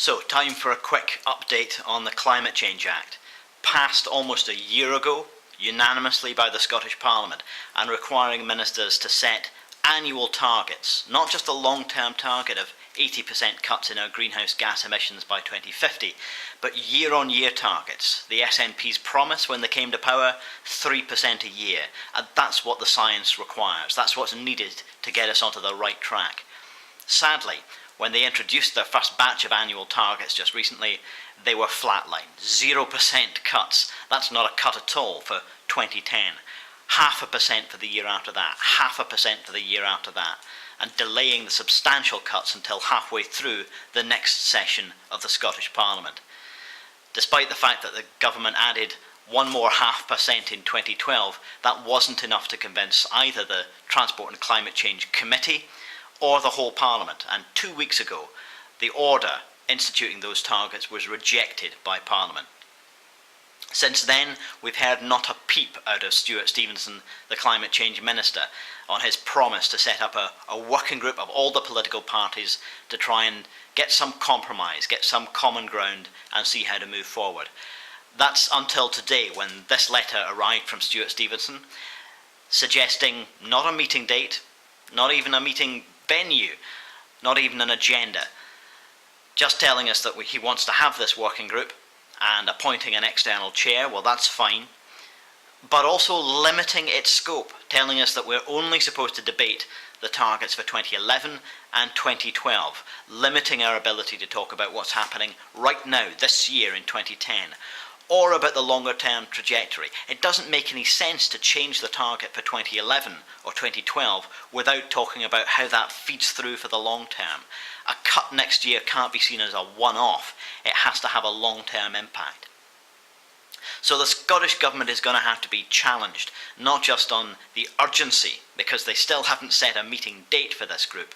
So, time for a quick update on the Climate Change Act. Passed almost a year ago, unanimously by the Scottish Parliament, and requiring ministers to set annual targets, not just a long-term target of 80% cuts in our greenhouse gas emissions by 2050, but year-on-year targets. The SNP's promise when they came to power, 3% a year, and that's what the science requires. That's what's needed to get us onto the right track. Sadly, when they introduced their first batch of annual targets just recently, they were flatlined. 0% cuts. That's not a cut at all for 2010. 0.5% for the year after that. 0.5% for the year after that. And delaying the substantial cuts until halfway through the next session of the Scottish Parliament. Despite the fact that the government added one more 0.5% in 2012, that wasn't enough to convince either the Transport and Climate Change Committee or the whole Parliament, and 2 weeks ago the order instituting those targets was rejected by Parliament. Since then, we've heard not a peep out of Stuart Stevenson, the Climate Change Minister, on his promise to set up a working group of all the political parties to try and get some compromise, get some common ground, and see how to move forward. That's until today, when this letter arrived from Stuart Stevenson, suggesting not a meeting date, not even a meeting venue, not even an agenda, just telling us that he wants to have this working group and appointing an external chair. Well, that's fine, but also limiting its scope, telling us that we're only supposed to debate the targets for 2011 and 2012, limiting our ability to talk about what's happening right now, this year in 2010, or about the longer term trajectory. It doesn't make any sense to change the target for 2011 or 2012 without talking about how that feeds through for the long term. A cut next year can't be seen as a one-off. It has to have a long-term impact. So the Scottish Government is going to have to be challenged, not just on the urgency, because they still haven't set a meeting date for this group,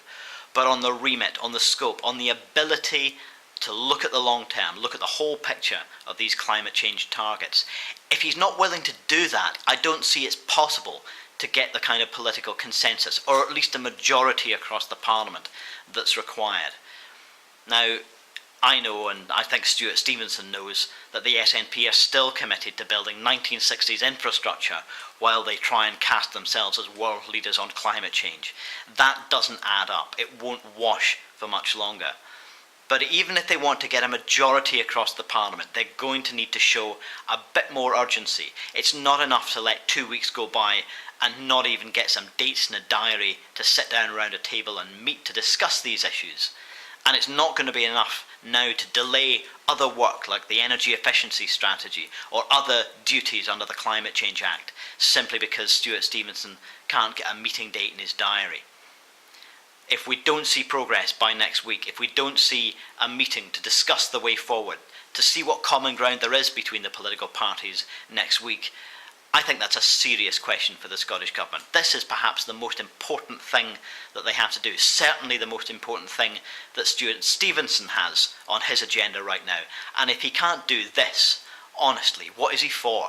but on the remit, on the scope, on the ability to look at the long term, look at the whole picture of these climate change targets. If he's not willing to do that, I don't see it's possible to get the kind of political consensus, or at least a majority across the Parliament, that's required. Now, I know, and I think Stuart Stevenson knows, that the SNP are still committed to building 1960s infrastructure while they try and cast themselves as world leaders on climate change. That doesn't add up. It won't wash for much longer. But even if they want to get a majority across the Parliament, they're going to need to show a bit more urgency. It's not enough to let 2 weeks go by and not even get some dates in a diary to sit down around a table and meet to discuss these issues. And it's not going to be enough now to delay other work like the energy efficiency strategy or other duties under the Climate Change Act, simply because Stuart Stevenson can't get a meeting date in his diary. If we don't see progress by next week, if we don't see a meeting to discuss the way forward, to see what common ground there is between the political parties next week, I think that's a serious question for the Scottish Government. This is perhaps the most important thing that they have to do, certainly the most important thing that Stuart Stevenson has on his agenda right now. And if he can't do this, honestly, what is he for?